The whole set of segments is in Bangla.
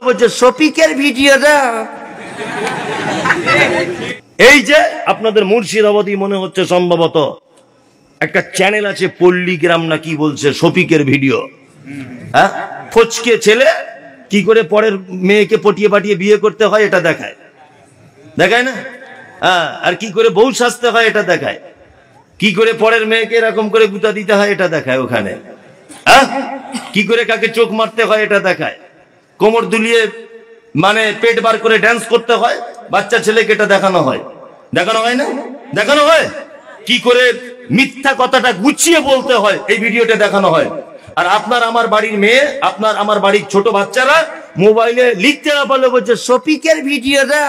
বলছে শফিকের ভিডিওটা। এই যে আপনাদের মুর্শিদাবাদী মনে হচ্ছে সম্ভবত একটা চ্যানেল আছে পল্লীগ্রাম না কি বলছে, শফিকের ভিডিও। হ্যাঁ, ফচকে ছেলে কি করে পরের মেয়েকে পটিয়ে পাটিয়ে বিয়ে করতে হয় এটা দেখায়, দেখায় না? হ্যাঁ, আর কি করে বউ সাজতে হয় এটা দেখায়, কি করে পরের মেয়েকে এরকম করে গুতা দিতে হয় এটা দেখায় ওখানে। হ্যাঁ, কি করে কাকে চোখ মারতে হয় এটা দেখায়, কোমর দুলিয়ে মানে পেট বার করে ড্যান্স করতে হয় বাচ্চা ছেলেকে এটা দেখানো হয়, দেখানো হয় না? দেখানো হয়। কি করে মিথ্যা কথাটা গুছিয়ে বলতে হয় এই ভিডিওটা দেখানো হয়। আর আপনার আমার বাড়ির মেয়ে, আপনার আমার বাড়ির ছোট বাচ্চারা মোবাইলে লিখতে না পারলে বলছে শফিকের ভিডিওটা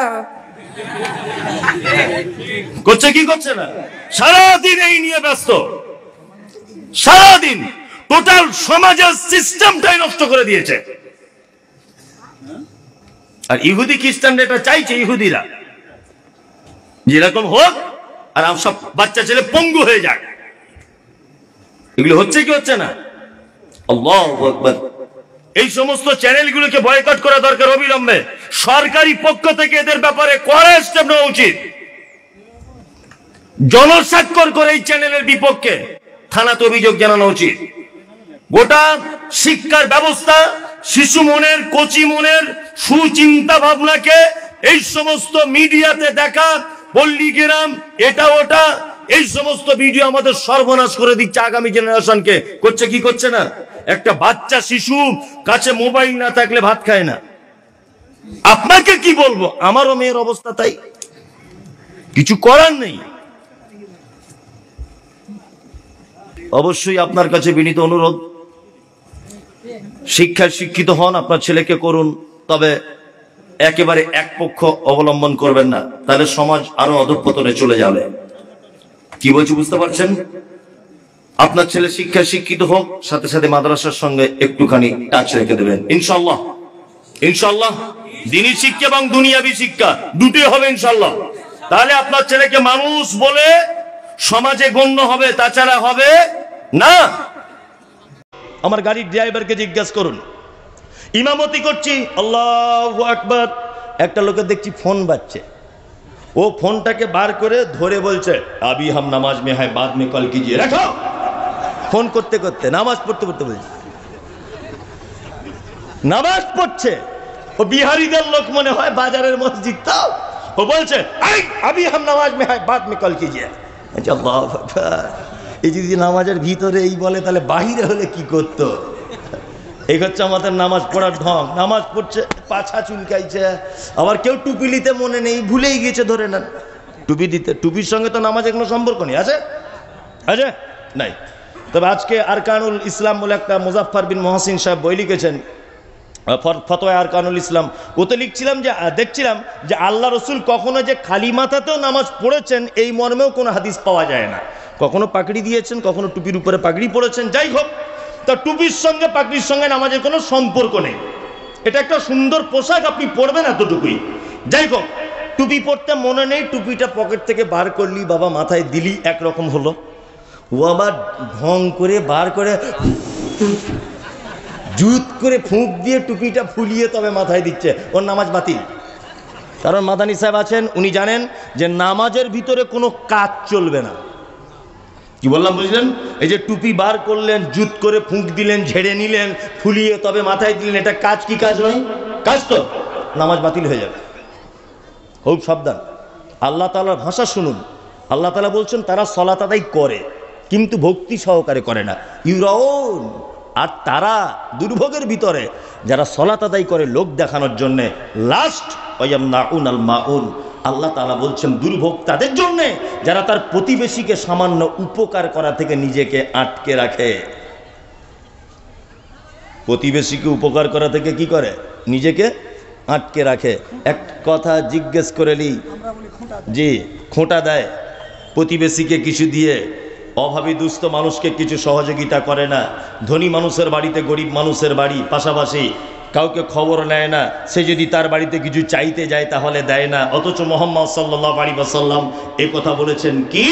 করছে, কি করছে না? সারাদিন এই নিয়ে ব্যস্ত, সারাদিন টোটাল সমাজের সিস্টেমটাই নষ্ট করে দিয়েছে। আর ইহুদি খ্রিস্টান এটা চাইছে, ইহুদিরা যেরকম হোক আর সব বাচ্চা ছেলে পঙ্গু হয়ে যাক। এগুলো হচ্ছে কি হচ্ছে না? আল্লাহু আকবার। এই সমস্ত চ্যানেলগুলোকে বয়কট করা দরকার অবিলম্বে। সরকারি পক্ষ থেকে এদের ব্যাপারে কড়া স্টেপ নেওয়া উচিত। জনস্বাক্ষর করে এই চ্যানেলের বিপক্ষে থানাতে অভিযোগ জানানো উচিত। গোটা শিক্ষার ব্যবস্থা, শিশু মনের, কচি মনের সুচিন্তা ভাবনাকে এই সমস্ত মিডিয়াতে দেখা, পল্লীগ্রাম এটা ওটা, এই সমস্ত ভিডিও আমাদের সর্বনাশ করে দিচ্ছে আগামী জেনারেশনকে। করছে কি করছে না? একটা বাচ্চা শিশু কাছে মোবাইল না থাকলে ভাত খায় না। আপনাকে কি বলবো, আমারও মেয়ের অবস্থা তাই, কিছু করার নেই। অবশ্যই আপনার কাছে বিনীত অনুরোধ, শিক্ষায় শিক্ষিত হন, আপনার ছেলেকে করুন, তবে একেবারে এক পক্ষ অবলম্বন করবেন না, তাহলে সমাজ আরো অধঃপতনে চলে যাবে। কি বলছি বুঝতে পারছেন? আপনার ছেলে শিক্ষায় শিক্ষিত হোক, সাথে সাথে মাদ্রাসার সঙ্গে একটুখানি টাচ রেখে দেবেন ইনশাআল্লাহ। ইনশাআল্লাহ দ্বীনি শিক্ষা এবং দুনিয়াবি শিক্ষা দুটোই হবে ইনশাআল্লাহ। তাহলে আপনার ছেলেকে মানুষ বলে সমাজে গণ্য হবে, তাছাড়া হবে না। আমার গাড়ির ড্রাইভারকে জিজ্ঞাসা করুন, ইমামতি করছি, আল্লাহু আকবার, একটা লোকের দেখছি ফোন বাজছে, ও ফোনটাকে বার করে ধরে বলছে আবি হাম নামাজ মে হ্যায় বাদ মে কল কিজিয়ে, রাখো। ফোন করতে করতে নামাজ পড়তে পড়তে বলছে, নামাজ পড়ছে। ও বিহারিদের লোক মনে হয়, বাজারের মসজিদ তো। ও বলছে আবি হাম নামাজ মে হ্যায় বাদ মে কল কিজিয়ে। আল্লাহু আকবার। এই যদি নামাজের ভিতরে এই বলে, তাহলে বাহিরে হলে কি করতো? এই হচ্ছে আমাদের নামাজ পড়ার ঢং। নামাজ পড়ছে, পাছা চুলকাইছে, আবার কেউ টুপি নিতে মনে নেই, ভুলেই গিয়েছে, ধরে নেন টুপি দিতে। টুপির সঙ্গে তো নামাজের কোনো সম্পর্ক নেই, আছে? আছে? নাই। তবে আজকে আরকানুল ইসলাম বলে একটা মুজাফফর বিন মহসিন সাহেব বই লিখেছেন, ফতোয়া আরকানুল ইসলাম। ওতে লিখছিলাম যে, দেখছিলাম যে আল্লাহ রসুল কখনো যে খালি মাথাতেও নামাজ পড়েছেন এই মর্মেও কোনো হাদিস পাওয়া যায় না। কখনো পাগড়ি দিয়েছেন, কখনো টুপির উপরে পাগড়ি পড়েছেন। যাই হোক, তা টুপির সঙ্গে পাগড়ির সঙ্গে নামাজের কোনো সম্পর্ক নেই। এটা একটা সুন্দর পোশাক, আপনি পরবেন এতটুকুই। যাই হোক, টুপি পরতে মনে নেই, টুপিটা পকেট থেকে বার করলি, বাবা মাথায় দিলি, একরকম হলো। ও আবার ঢং করে বার করে জুত করে ফুঁক দিয়ে টুপিটা ফুলিয়ে তবে মাথায় দিচ্ছে, ওর নামাজ বাতিল। কারণ মাদানী সাহেব আছেন, উনি জানেন যে নামাজের ভিতরে কোনো কাজ চলবে না। কি বললাম বুঝলেন? এই যে টুপি বার করলেন, জুত করে ফুঁক দিলেন, ঝেড়ে নিলেন, ফুলিয়ে তবে মাথায় দিলেন, এটা কাজ কি কাজ নয়? কাজ তো। নামাজ বাতিল হয়ে যাবে, খুব সাবধান। আল্লাহ তাআলার ভাষা শুনুন। আল্লাহ তাআলা বলছেন তারা সালাত আদায় করে কিন্তু ভক্তি সহকারে করে না, ইউরাউন। আর তারা দুর্ভোগের ভিতরে যারা সালাত আদায় করে লোক দেখানোর জন্য, লাস্ট ওয়ায়ামনাউন আল মাউন। আল্লাহ তাআলা বলছেন দুর্ভোগ তাদের জন্য যারা তার প্রতিবেশীকে সামান্য উপকার করা থেকে নিজেকে আটকে রাখে। প্রতিবেশীকে উপকার করা থেকে কি করে? নিজেকে আটকে রাখে। এক কথা জিজ্ঞেস করে নি, জি, খোঁটা দেয়, প্রতিবেশীকে কিছু দিয়ে, অভাবী দুস্থ মানুষকে কিছু সহযোগিতা করে না, ধনী মানুষের বাড়িতে গরিব মানুষের বাড়ি পাশাপাশি, কাউকে খবর নেয় না, সে যদি তার বাড়িতে কিছু চাইতে যায় তাহলে দেয় না। অথচ মুহাম্মদ সাল্লাল্লাহু আলাইহি ওয়াসাল্লাম এই কথা বলেছেন কি,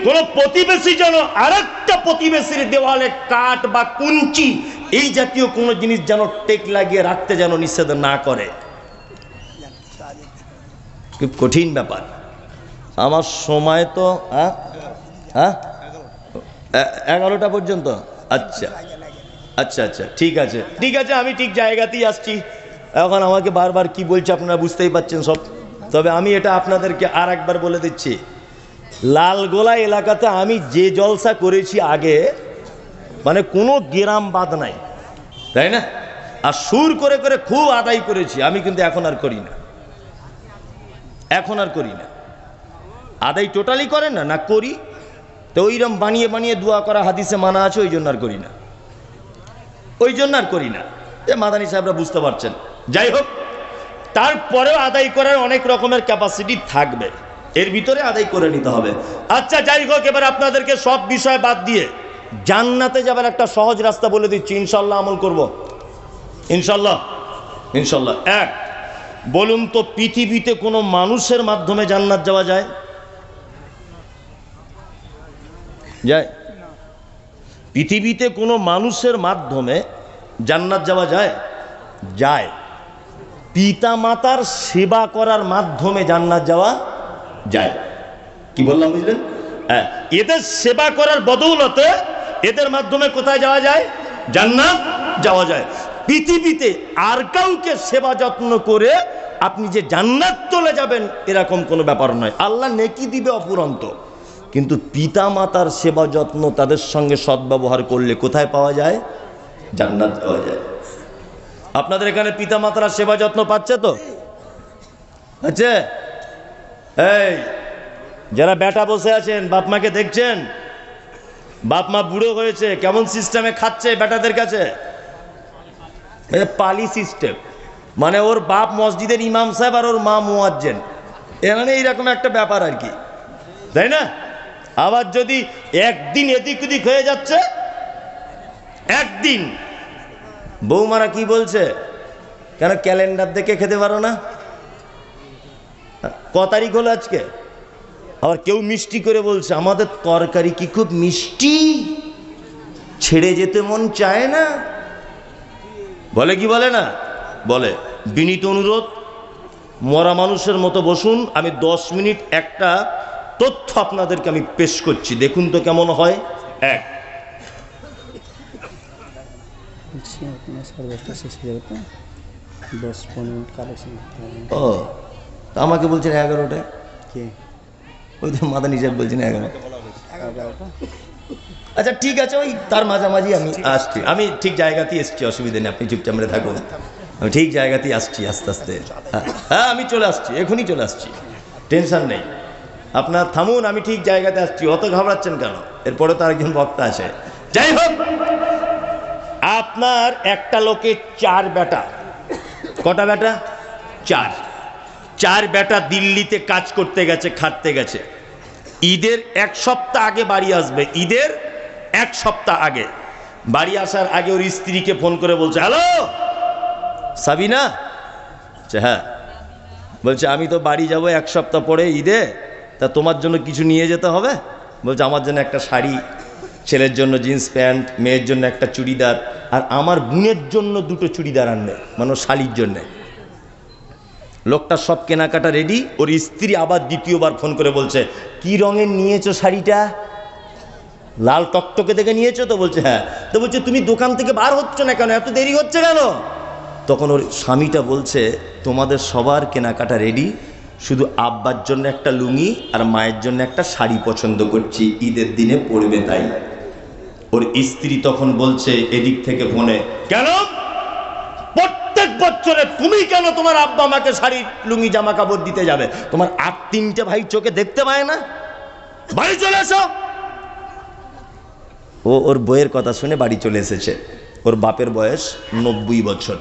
কোন প্রতিবেশী যেন আরেকটা প্রতিবেশীর দেওয়ালে কাঠ বা কুঞ্চি এই জাতীয় কোনো জিনিস যেন টেক লাগিয়ে রাখতে যেন নিষেধ না করে। খুব কঠিন ব্যাপার। আমার সময় তো 11টা পর্যন্ত। আচ্ছা আচ্ছা আচ্ছা, ঠিক আছে ঠিক আছে, আমি ঠিক জায়গাতেই আসছি। এখন আমাকে বারবার কি বলছে আপনারা বুঝতেই পাচ্ছেন সব। তবে আমি এটা আপনাদেরকে আর একবার বলে দিচ্ছি, লালগোলা এলাকাতে আমি যে জলসা করেছি আগে, মানে কোনো গ্রাম বাদ নাই, তাই না? আর সুর করে করে খুব আদায় করেছি আমি, কিন্তু এখন আর করি না, এখন আর করি না। আদায় টোটালি করেন না, না করি তো ওইরকম বানিয়ে বানিয়ে দোয়া করা হাদিসে মানা আছে, ওই জন্য আর করি না, ওই জন্য আর করি না। এ মাদানী সাহেবরা বুঝতে পারছেন। যাই হোক, তারপরেও আদায় করার অনেক রকমের ক্যাপাসিটি থাকবে, এর ভিতরে আদায় করে নিতে হবে। আচ্ছা যাই হোক, এবার আপনাদেরকে সব বিষয় বাদ দিয়ে জান্নাতে যাবার একটা সহজ রাস্তা বলে দিচ্ছি, ইনশাল্লাহ আমল করব, ইনশাল্লাহ ইনশাল্লাহ। এক, বলুন তো পৃথিবীতে কোনো মানুষের মাধ্যমে জান্নাত যাওয়া যায়? যায়? পৃথিবীতে কোনো মানুষের মাধ্যমে জান্নাত যাওয়া যায়? যায়। পিতা মাতার সেবা করার মাধ্যমে জান্নাত যাওয়া যায়। কি বললাম বুঝলেন? হ্যাঁ, এদের সেবা করার বদৌলতে এদের মাধ্যমে কোথায় যাওয়া যায়? জান্নাত যাওয়া যায়। পৃথিবীতে আর কাউকে সেবা যত্ন করে আপনি যে জান্নাত চলে যাবেন এরকম কোনো ব্যাপার নয়। আল্লাহ নেকি দিবে অপুরন্ত, কিন্তু পিতা মাতার সেবা যত্ন, তাদের সঙ্গে সদ্ব্যবহার করলে কোথায় পাওয়া যায়? জান্নাত পাওয়া যায়। আপনাদের এখানে পিতা মাতারা সেবা যত্ন পাচ্ছে তো? আচ্ছা, এই যারা বেটা বসে আছেন, বাপ মাকে দেখছেন? বাপ মা বুড়ো হয়েছে, কেমন সিস্টেমে খাচ্ছে বেটাদের কাছে? পালি সিস্টেম, মানে ওর বাপ মসজিদের ইমাম সাহেব আর ওর মা মুয়াজ্জিন, মানে এইরকম একটা ব্যাপার আর কি, তাই না? আবার যদি একদিন এদিক ওদিক হয়ে যাচ্ছে, একদিন বৌমারা কি বলছে, কেন ক্যালেন্ডার দেখে খেতে পারো না? ক তারিখ হলো আজকে? আবার কেউ মিষ্টি করে বলছে, আমাদের তরকারি কি খুব মিষ্টি, ছেড়ে যেতে মন চায় না। বলে কি বলে না? বলে। বিনীত অনুরোধ, মরা মানুষের মতো বসুন, আমি 10 মিনিট একটা তথ্য আপনাদেরকে আমি পেশ করছি, দেখুন তো কেমন হয়। এক, ও আমাকে বলছেন 11টায়, ওই তো মাদানী সাহেব বলছেন 11। আচ্ছা ঠিক আছে, ওই তার মাঝামাঝি আমি আসছি, আমি ঠিক জায়গাতেই এসছি, অসুবিধা নেই, আপনি চুপচাপ মেরে থাকুন, আমি ঠিক জায়গাতেই আসছি আস্তে আস্তে। হ্যাঁ আমি চলে আসছি, এখনই চলে আসছি, টেনশন নেই, আপনার থামুন, আমি ঠিক জায়গাতে আসছি, অত ঘাবড়াচ্ছেন কেন? এরপরে তো আরেকজন বক্তা আছে। যাই হোক, আপনার একটা লোকে 4 বেটা, কটা বেটা? 4 বেটা দিল্লিতে কাজ করতে গেছে, খাটতে গেছে। ঈদের 1 সপ্তাহ আগে বাড়ি আসবে, ঈদের 1 সপ্তাহ আগে বাড়ি আসার আগে ওর স্ত্রীকে ফোন করে বলছে, হ্যালো সাবিনা? হ্যাঁ। বলছে আমি তো বাড়ি যাব 1 সপ্তাহ পরে ঈদে, তা তোমার জন্য কিছু নিয়ে যেতে হবে। বলছে আমার জন্য একটা শাড়ি, ছেলের জন্য জিন্স প্যান্ট, মেয়ের জন্য একটা চুড়িদার, আর আমার বোনের জন্য 2টো চুড়িদার আনবে, মানে শাড়ির জন্যে। লোকটা সব কেনাকাটা রেডি, ওর স্ত্রী আবার দ্বিতীয়বার ফোন করে বলছে, কি রঙের নিয়েছো শাড়িটা? লাল টকটকে দেখে নিয়েছো তো? বলছে হ্যাঁ। তো বলছে তুমি দোকান থেকে বার হচ্ছ না কেন, এত দেরি হচ্ছে কেন? তখন ওর স্বামীটা বলছে, তোমাদের সবার কেনাকাটা রেডি, শুধু আব্বার জন্য একটা লুঙ্গি আর মায়ের জন্য একটা শাড়ি পছন্দ করছি, ঈদের দিনে পরবে তাই। ওর স্ত্রী তখন বলছে এদিক থেকে ফোনে, কেন প্রত্যেক বছরে তুমি কেন তোমার আব্বা আমাকে শাড়ি লুঙ্গি জামা কাপড় দিতে যাবে? তোমার 3টে ভাই চোখে দেখতে পায় না? বাড়ি চলে এসো। ও ওর বইয়ের কথা শুনে বাড়ি চলে এসেছে। ওর বাপের বয়স 90 বছর।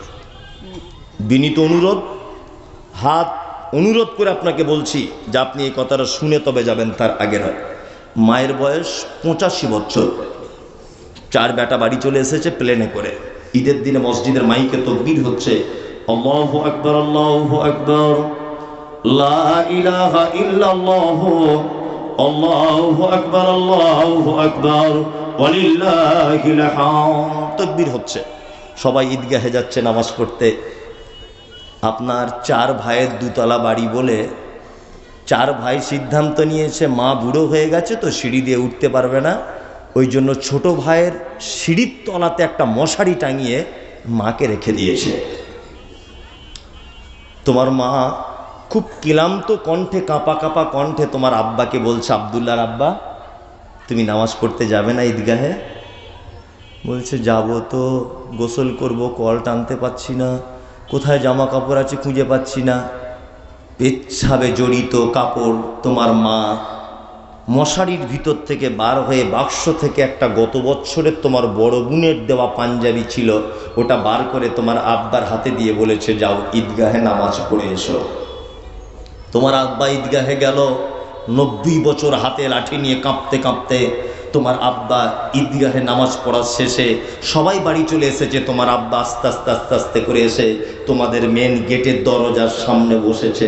বিনীত অনুরোধ, হাত অনুরোধ করে আপনাকে বলছি যে আপনি এই কথাটা শুনে তবে যাবেন, তার আগে নয়। মায়ের বয়স 85 বছর। 4 বেটা বাড়ি চলে এসেছে প্লেনে করে। ঈদের দিনে মসজিদের মাইকে তাকবীর হচ্ছে, আল্লাহু আকবার আল্লাহু আকবার, লা ইলাহা ইল্লাল্লাহ, আল্লাহু আকবার ওয়ালিল্লাহিল হামদ। তাকবীর হচ্ছে। সবাই ঈদগাহে যাচ্ছে নামাজ পড়তে। আপনার 4 ভাইয়ের দুতলা বাড়ি বলে 4 ভাই সিদ্ধান্ত নিয়েছে মা বুড়ো হয়ে গেছে তো সিঁড়ি দিয়ে উঠতে পারবে না, ওই জন্য ছোট ভাইয়ের সিঁড়ির তলাতে একটা মশারি টাঙিয়ে মাকে রেখে দিয়েছে। তোমার মা খুব ক্লান্ত কণ্ঠে, কাঁপা কাঁপা কণ্ঠে তোমার আব্বাকে বলছে, আব্দুল্লাহর আব্বা তুমি নামাজ পড়তে যাবে না ঈদগাহে? বলছে যাব তো, গোসল করব, কল টানতে পাচ্ছি না, কোথায় জামা কাপড় আছে খুঁজে পাচ্ছি না। পেচ্ছাবে জড়িত কাপড় তোমার মা মশারির ভিতর থেকে বার হয়ে বাক্স থেকে একটা গত বছরের তোমার বড় বোনের দেওয়া পাঞ্জাবি ছিল, ওটা বার করে তোমার আব্বার হাতে দিয়ে বলেছে যাও ঈদগাহে নামাজ পড়ে এসো। তোমার আব্বা ঈদগাহে গেল, 90 বছর হাতে লাঠি নিয়ে কাঁপতে কাঁপতে। তোমার আব্বা ঈদগাহে নামাজ পড়ার শেষে সবাই বাড়ি চলে এসেছে, তোমার আব্বা আস্তে আস্তে আস্তে আস্তে করে এসে তোমাদের মেন গেটের দরজার সামনে বসেছে।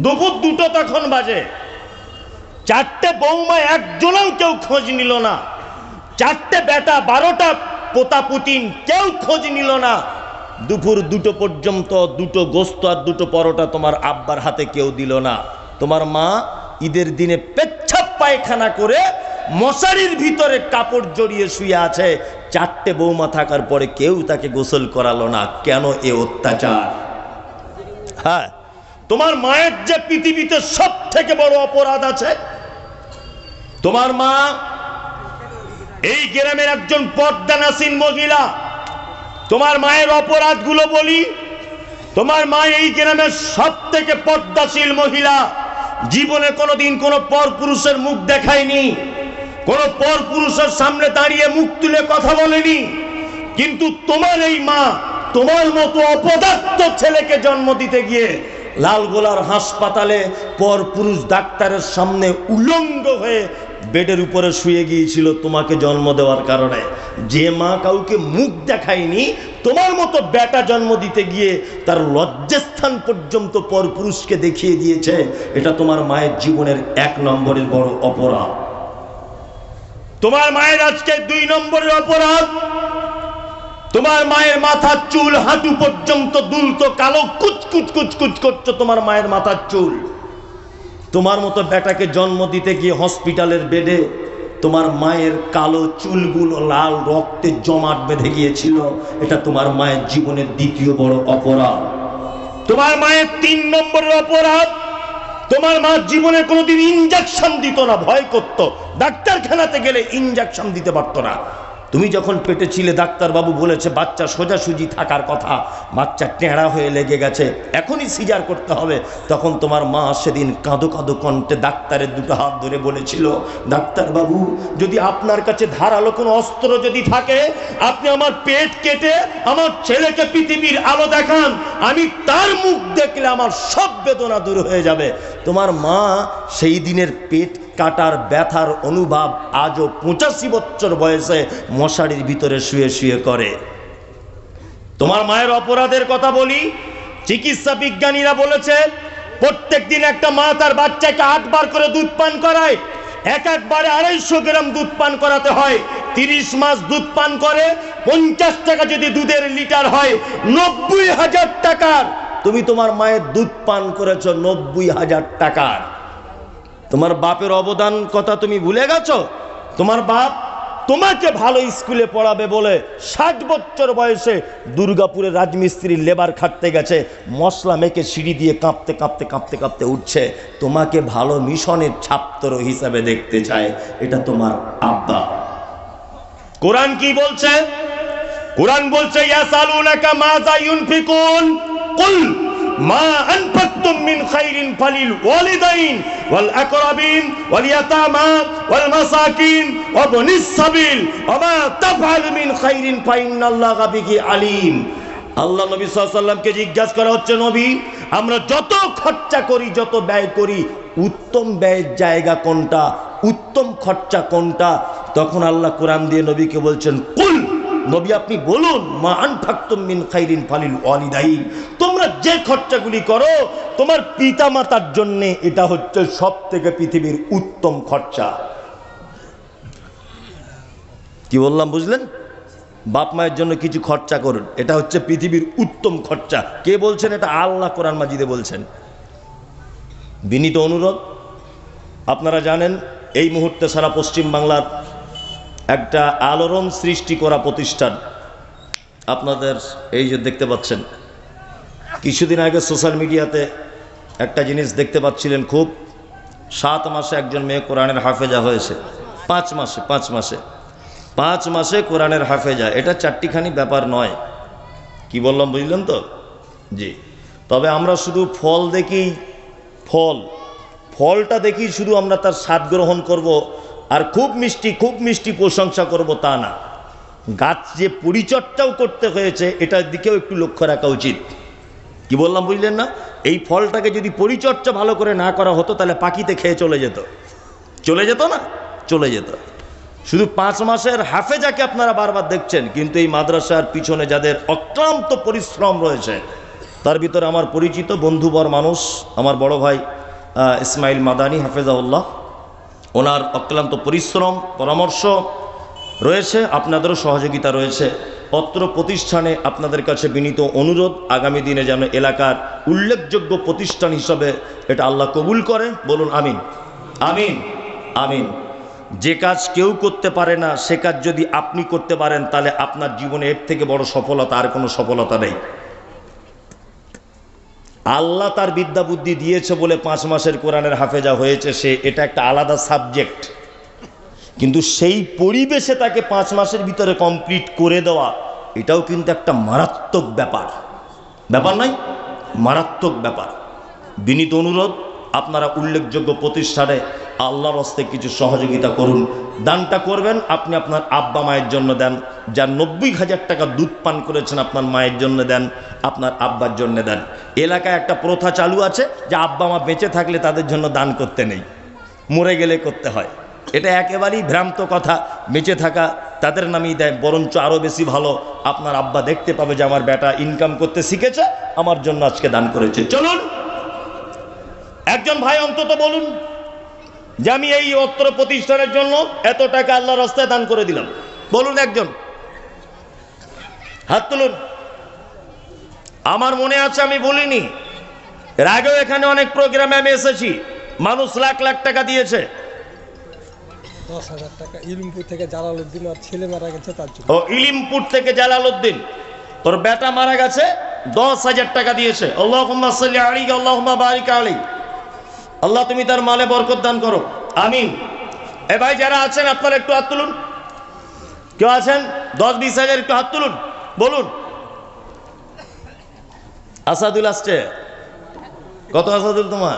দুপুর 2টা তখন বাজে। 4টে বৌমা একজনও কেউ খোঁজ নিল না, 4টে বেটা 12টা পোতা পুতিন কেউ খোঁজ নিল না। দুপুর 2টো পর্যন্ত 2টো গোস্ত আর 2টো পরোটা তোমার আব্বার হাতে কেউ দিল না। তোমার মা ঈদের দিনে পেচ্ছাপ পায়খানা করে মশারির ভিতরে কাপড় জড়িয়ে শুয়ে আছে। 4টে বৌমা থাকার পরে কেউ তাকে গোসল করালো না। কেন এ অত্যাচার? হ্যাঁ, তোমার মায়ের যে পৃথিবীতে সব থেকে বড় অপরাধ আছে, তোমার মা এই গ্রামের একজন পর্দানাসীন মহিলা। তোমার মায়ের অপরাধগুলো বলি। তোমার মা এই গ্রামের সব থেকে পর্দাশীল মহিলা। জীবনে কোনোদিন কোনো পরপুরুষের মুখ দেখায়নি, কোনো পরপুরুষের সামনে দাঁড়িয়ে মুখ তুলে কথা বলেনি। কিন্তু তোমার এই মা তোমার মতো অপদার্থ ছেলেকে জন্ম দিতে গিয়ে লালগোলার হাসপাতালে পরপুরুষ ডাক্তারের সামনে উলঙ্গ হয়ে বেডের উপরে শুয়ে গিয়েছিল তোমাকে জন্ম দেওয়ার কারণে। যে মা কাউকে মুখ দেখায়নি, তোমার মতো বেটা জন্ম দিতে গিয়ে তার লজ্জাস্থান পর্যন্ত পরপুরুষকে দেখিয়ে দিয়েছে। এটা তোমার মায়ের জীবনের 1 নম্বরের বড় অপরাধ। তোমার মায়ের আজকে 2 নম্বরের অপরাধ, তোমার মায়ের মাথার চুল হাঁটু পর্যন্ত দুলতো, কালো কুচকুচ কুচকুচ করছো তোমার মায়ের মাথার চুল। তোমার মতো বেটাকে জন্ম দিতে গিয়ে হসপিটালের বেডে তোমার মায়ের কালো চুলগুলো লাল রক্তে জমাট বেঁধে গিয়েছিল। এটা তোমার মায়ের জীবনের 2য় বড় অপরাধ। তোমার মায়ের 3 নম্বরের অপরাধ, তোমার মা জীবনে কোনোদিন ইনজেকশন দিত না, ভয় করত। ডাক্তারখানাতে গেলে ইনজেকশন দিতে পারতো না। তুমি যখন পেটে ছিলে ডাক্তারবাবু বলেছে বাচ্চা সোজাসুজি থাকার কথা, বাচ্চা টেঁড়া হয়ে লেগে গেছে, এখনই সিজার করতে হবে। তখন তোমার মা সেদিন কাঁদো কাঁদো কণ্ঠে ডাক্তারের 2টো হাত ধরে বলেছিল, ডাক্তারবাবু যদি আপনার কাছে ধারালো কোনো অস্ত্র যদি থাকে, আপনি আমার পেট কেটে আমার ছেলেকে পৃথিবীর আলো দেখান, আমি তার মুখ দেখলে আমার সব বেদনা দূর হয়ে যাবে। তোমার মা সেই দিনের পেট কাটার ব্যথার অনুভব আজও 85 বছর বয়সে মশারির ভিতরে শুয়ে শুয়ে করে। তোমার মায়ের অপরাধের কথা বলি। চিকিৎসা বিজ্ঞানীরা বলেছে প্রত্যেক দিন একটা মা তার বাচ্চাকে 8 বার করে দুধ পান করায়। একবারে 250 গ্রাম দুধ পান করাতে হয়। 30 মাস দুধ পান করে 50 টাকা যদি দুধের লিটার হয় 90,000 টাকার। তুমি তোমার মায়ের দুধ পান করেছো 90,000 টাকার। তোমার বাপের অবদান কথা তুমি ভুলে গেছো? তোমার বাপ তোমাকে ভালো স্কুলে পড়াবে বলে 60 বছর বয়সে দুর্গাপুরের রাজমিস্ত্রির লেবার খাটতে গেছে, মশলা মেখে সিঁড়ি দিয়ে কাঁপতে কাঁপতে কাঁপতে কাঁপতে উঠছে। তোমাকে ভালো মিশনের ছাত্র হিসাবে দেখতে চায়। এটা তোমার আব্বা। কোরআন কি বলছে? কোরআন বলছে ইয়াসালুনাকা মাযা ইউনফিকুন কুল মা আনফাকতুম মিন খাইরিন ফালিল ওয়ালিদাইন ওয়াল আকরাবিন ওয়াল ইয়াতামা ওয়াল মাসাকিন ওয়া বনিস সাবিল ওয়া মা তাফআলু মিন খাইরিন ফাইন্নাল্লাহা বিহি আলিম। আল্লাহ নবী সাল্লাল্লাহু আলাইহি ওয়াসাল্লামকে জিজ্ঞাসা করা হচ্ছে, নবী আমরা যত খরচা করি, যত ব্যয় করি, উত্তম ব্যয়ের জায়গা কোনটা, উত্তম খরচা কোনটা? তখন আল্লাহ কোরআন দিয়ে নবীকে বলছেন, কুল নবী আপনি বলুন, মা আনফাকতুম মিন খাইরিন ফালিল ওয়ালিদাইন, তোমরা যে খরচাগুলি করো তোমার পিতা মাতার জন্য, এটা হচ্ছে সব থেকে পৃথিবীর উত্তম খরচা। কি বললাম বুঝলেন? বাপ মায়ের জন্য কিছু খরচা করুন, এটা হচ্ছে পৃথিবীর উত্তম খরচা। কে বলছেন? এটা আল্লাহ কোরআন মাজিদে বলছেন। বিনীত অনুরোধ, আপনারা জানেন এই মুহূর্তে সারা পশ্চিম বাংলার একটা আলোড়ন সৃষ্টি করা প্রতিষ্ঠান আপনাদের এই যে দেখতে পাচ্ছেন। কিছুদিন আগে সোশ্যাল মিডিয়াতে একটা জিনিস দেখতে পাচ্ছিলেন, খুব 7 মাসে একজন মেয়ে কোরআনের হাফেজা হয়েছে। 5 মাসে কোরআনের হাফেজা। এটা চারটিখানি ব্যাপার নয়। কি বললাম বুঝলেন তো? জি। তবে আমরা শুধু ফল দেখি, ফলটা দেখি শুধু আমরা তার স্বাদ গ্রহণ করব আর খুব মিষ্টি প্রশংসা করব, তা না। গাছ যে পরিচর্যাও করতে হয়েছে এটার দিকেও একটু লক্ষ্য রাখা উচিত। কি বললাম বুঝলেন না? এই ফলটাকে যদি পরিচর্যা ভালো করে না করা হতো তাহলে পাখিতে খেয়ে চলে যেত না, চলে যেত। শুধু 5 মাসের হাফেজাকে আপনারা বারবার দেখছেন, কিন্তু এই মাদ্রাসার পিছনে যাদের অক্লান্ত পরিশ্রম রয়েছে, তার ভিতরে আমার পরিচিত বন্ধুবর মানুষ আমার বড় ভাই ইসমাইল মাদানী হাফেজাউল্লাহ, ওনার অক্লান্ত পরিশ্রম, পরামর্শ রয়েছে, আপনাদেরও সহযোগিতা রয়েছে। অত্র প্রতিষ্ঠানে আপনাদের কাছে বিনীত অনুরোধ, আগামী দিনে যেন এলাকার উল্লেখযোগ্য প্রতিষ্ঠান হিসাবে এটা আল্লাহ কবুল করে। বলুন আমিন, আমিন, আমিন। যে কাজ কেউ করতে পারে না সে কাজ যদি আপনি করতে পারেন তাহলে আপনার জীবনে এর থেকে বড় সফলতা আর কোনো সফলতা নেই। আল্লাহ তার বিদ্যা বুদ্ধি দিয়েছে বলে 5 মাসের কোরআনের হাফেজা হয়েছে, সে এটা একটা আলাদা সাবজেক্ট। কিন্তু সেই পরিবেশে তাকে 5 মাসের ভিতরে কমপ্লিট করে দেওয়া, এটাও কিন্তু একটা মারাত্মক ব্যাপার নয়? মারাত্মক ব্যাপার। বিনীত অনুরোধ, আপনারা উল্লেখযোগ্য প্রতিষ্ঠানে আল্লাহর হস্তে কিছু সহযোগিতা করুন। দানটা করবেন আপনি আপনার আব্বা মায়ের জন্য দেন, যার 90,000 টাকা দুধ পান করেছেন আপনার মায়ের জন্য দেন, আপনার আব্বার জন্য দেন। এলাকায় একটা প্রথা চালু আছে যে আব্বা মা বেঁচে থাকলে তাদের জন্য দান করতে নেই, মরে গেলে করতে হয়। এটা একেবারেই ভ্রান্ত কথা। বেঁচে থাকা তাদের নামই দেয়, বরঞ্চ আরও বেশি ভালো আপনার আব্বা দেখতে পাবে যে আমার বেটা ইনকাম করতে শিখেছে, আমার জন্য আজকে দান করেছে। চলুন একজন ভাই অন্তত বলুন যে আমি এই অত্র প্রতিষ্ঠানের জন্য এত টাকা আল্লাহর রাস্তায় দান করে দিলাম। বলুন একজন, হাত তুলুন। আমার মনে আছে আমি বলিনি, এর আগেও এখানে অনেক প্রোগ্রামে আমি এসেছি, মানুষ লাখ লাখ টাকা দিয়েছে। 10,000 টাকা ইলিমপুর থেকে জালালউদ্দিন আর ছেলে মারা গেছে তার জন্য। ও ইলিমপুর থেকে জালালউদ্দিন, তোর বেটা মারা গেছে, 10,000 টাকা দিয়েছে। আল্লাহুম্মা সাল্লি আলাইহি আল্লাহুম্মা বারিক আলাইহি। আল্লাহ তুমি তার মালে বরকত দান করো, আমিন। এ ভাই যারা আছেন আপনারা একটু হাত তুলুন। কেউ আছেন 10-20 হাজার, একটু হাত তুলুন, বলুন। আসাদুল আসছে, কত আসাদুল তোমার?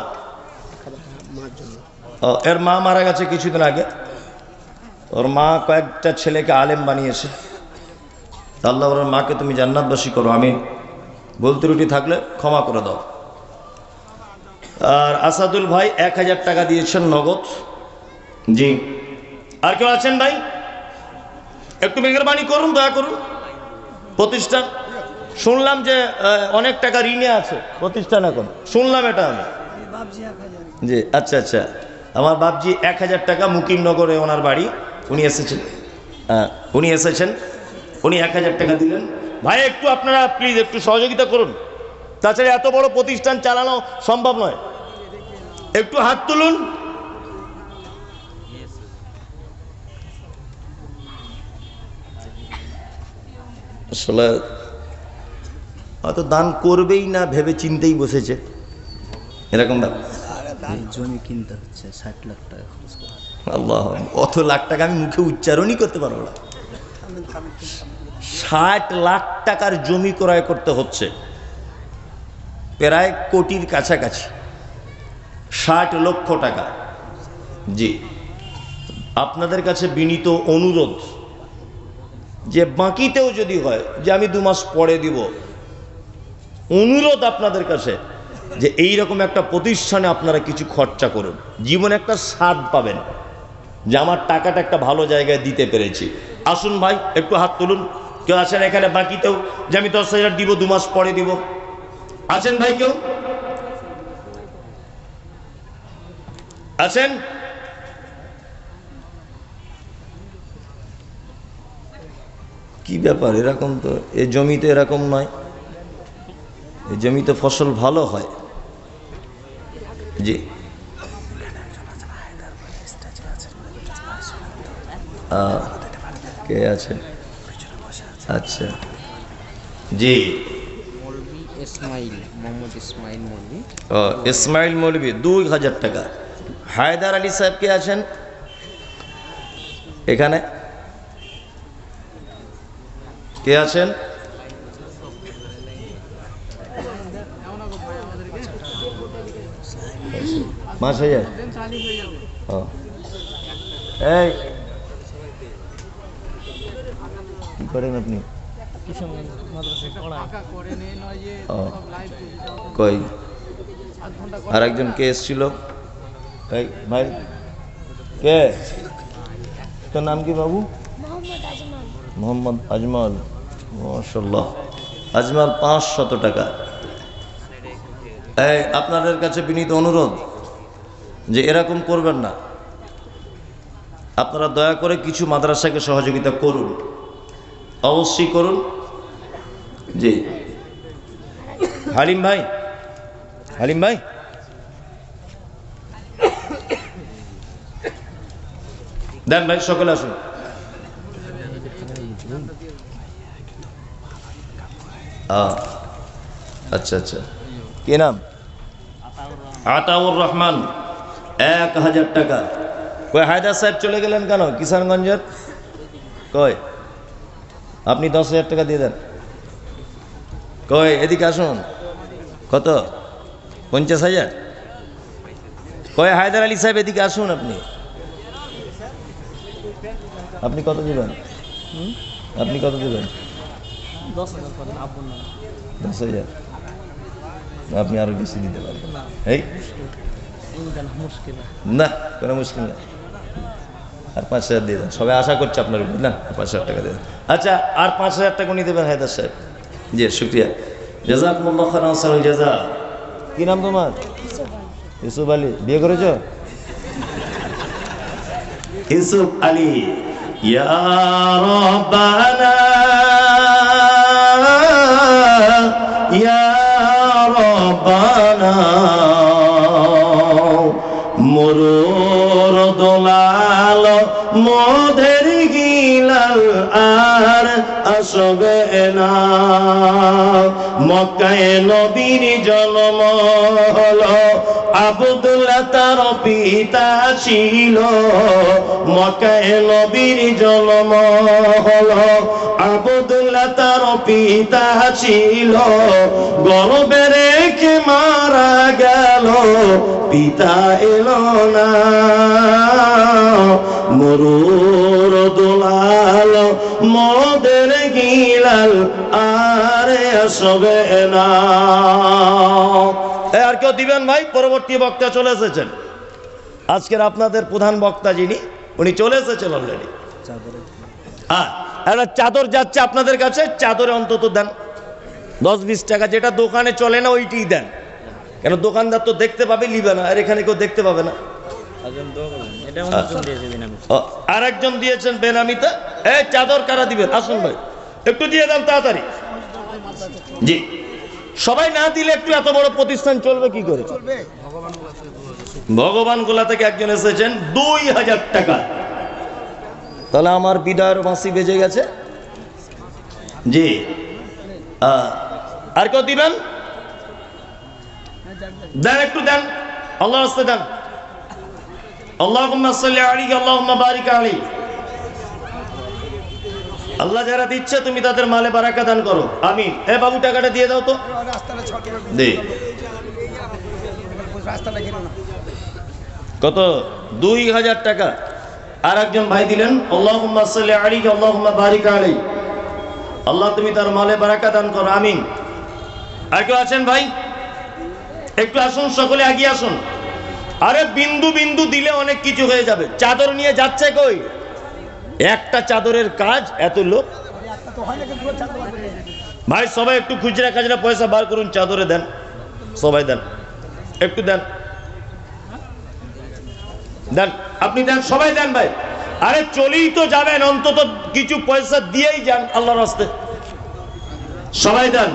এর মা মারা গেছে কিছুদিন আগে। ওর মা কয়েকটা ছেলেকে আলেম বানিয়েছে। আল্লাহ ওর মাকে তুমি জান্নাতবাসী করো, আমিন। ভুল ত্রুটি থাকলে ক্ষমা করে দাও। আর আসাদুল ভাই 1000 টাকা দিয়েছেন নগদ। জি, আর কেউ আছেন ভাই? একটু মেহরবানি করুন, দয়া করুন। প্রতিষ্ঠান শুনলাম যে অনেক টাকা ঋণে আছে প্রতিষ্ঠান এখন, শুনলাম এটা আমি। জি, আচ্ছা আচ্ছা। আমার বাপজি 1000 টাকা, মুকিমনগরে ওনার বাড়ি, উনি এসেছেন, উনি 1000 টাকা দিলেন। ভাই একটু আপনারা প্লিজ একটু সহযোগিতা করুন, তাছাড়া এত বড় প্রতিষ্ঠান চালানো সম্ভব নয়। একটু হাত তুলুন। আসলে হয়তো দান করবেই না ভেবে চিন্তেই বসেছে, এরকম ব্যাপার। জমি কিনতে হচ্ছে 60 লাখ টাকা খরচ করে। আল্লাহ, অত লাখ টাকা আমি মুখে উচ্চারণই করতে পারবো না। 60 লাখ টাকার জমি ক্রয় করতে হচ্ছে, প্রায় কোটির কাছাকাছি, 60 লক্ষ টাকা। জি, আপনাদের কাছে বিনীত অনুরোধ যে বাকিতেও যদি হয় যে আমি 2 মাস পরে দিব, অনুরোধ আপনাদের কাছে যে এই রকম একটা প্রতিষ্ঠানে আপনারা কিছু খরচা করুন, জীবনে একটা স্বাদ পাবেন যে আমার টাকাটা একটা ভালো জায়গায় দিতে পেরেছি। আসুন ভাই একটু হাত তুলুন। কেউ আছেন এখানে বাকিতেও যে আমি 10,000 দিব, 2 মাস পরে দিব? আছেন ভাই কেউ? আছেন? কি ব্যাপার, এরকম তো এই জমিতে এরকম নয়, এই জমিতে ফসল ভালো হয়। জি কে আছে? আচ্ছা জি মৌলভী ইসমাইল, মোহাম্মদ ইসমাইল মৌলভী। ইসমাইল মৌলভী 2000 টাকা। হায়দার আলী সাহেব কে আছেন এখানে? কে আছেন? মাস হয়ে যায়। এই কি করেন আপনি? কই আর একজন কে এসছিল? এই ভাই কে? তোর নাম কি বাবু? মোহাম্মদ আজমল। মাশাআল্লাহ, আজমল 500 টাকা। এই আপনাদের কাছে বিনীত অনুরোধ যে এরকম করবেন না, আপনারা দয়া করে কিছু মাদ্রাসাকে সহযোগিতা করুন, অবশ্যই করুন। জি হালিম ভাই, হালিম ভাই দেন ভাই, সকলে আসুন। আচ্ছা আচ্ছা, কি নাম? আতাউর রহমান, 1000 টাকা। কই হায়দার সাহেব চলে গেলেন কেন কিষানগঞ্জের? কই আপনি 10,000 টাকা দিয়ে দেন। কই এদিকে আসুন। কত? 50,000। কই হায়দার আলী সাহেব এদিকে আসুন। আপনি আপনি কত দিবেন? আপনি কত দিবেন? 10,000। আপনি আরো বেশি দিতে পারবেন। এই না, কোনো মুশকিল না। আর 5,000 দিয়ে দেন, সবাই আশা করছে আপনার উপর না। 5,000 টাকা দিয়ে দেন। আচ্ছা, আর 5,000 টাকা উনি দেবেন হায়দার সাহেব। জি শুক্রিয়া, জাযাকুমুল্লাহু খাইরান জাযা। কি নাম তোমার? ইউসুফ আলী। বিয়ে করেছো? ইউসুফ আলী। ইয়া রাব্বানা ইয়া রাব্বানা মরুর দোলাল মোদের গিলাল আর আসবে না। মক্কায় নবীর জন্ম হলো, আব্দুল্লাহ তার পিতা ছিল। মক্কায় নবীর জন্ম হলো, আব্দুল্লাহ তার পিতা ছিল। গর্ভে রেখে মারা গেল, পিতা এলো না। মরুর দোলাল মোদের গিলাল আরে আসবে না। আর কেউ দিবেন ভাই? পরবর্তী বক্তা চলে এসেছেন। আজকের আপনাদের প্রধান বক্তা যিনি, উনি চলে এসেছেন অলরেডি। একটা চাদর যাচ্ছে আপনাদের কাছে, চাদরে অন্তত দেন 10-20 টাকা। যেটা দোকানে চলে না ওইটি দেন, কেন দোকানদার তো দেখতে পাবে, নিবে না। আর এখানে কেউ দেখতে পাবে না। আর একজন দিয়েছেন বেনামিতে। এই চাদর কারা দিবেন? আসুন ভাই, একটু দিয়ে দেন তাড়াতাড়ি। জি, সবাই না দিলে একটু এত বড় প্রতিষ্ঠান চলবে কি করে? ভগবান গোলা থেকে একজন এসেছেন 2000 টাকা। তাহলে আমার বিদায়ের বাঁশি বেজে গেছে। জি, আর কেউ দিবেন? দেন, একটু দেন, আল্লাহর রাস্তে দেন। আল্লাহুম্মা সাল্লি আলাইহি আল্লাহুম্মা বারিক আলাইহি। আল্লাহ যারা দিচ্ছে তুমি তাদের মালে বারাকা দান করো, আমিন। এ বাবু টাকাটা দিয়ে দাও তো। দে। কত? 2000 টাকা। আর একজন ভাই দিলেন, আল্লাহুম্মা সাল্লি আলাইহি আল্লাহুম্মা বারিক আলাইহি। আল্লাহ তুমি তার মালে বারাকা দান করো, আমিন। আর কেউ আছেন ভাই? একটু আসুন, সকলে এগিয়ে আসুন। আরে বিন্দু বিন্দু দিলে অনেক কিছু হয়ে যাবে। চাদর নিয়ে যাচ্ছে কই? একটা চাদরের কাজ এত লোক। ভাই সবাই একটু খুচরা খাজরা পয়সা বার করুন, চাদরে দেন, সবাই দেন, একটু দেন, দেন, আপনি দেন, সবাই দেন ভাই। আরে চলেই তো যাবেন, অন্তত কিছু পয়সা দিয়েই যান আল্লাহর রাস্তায়। সবাই দেন।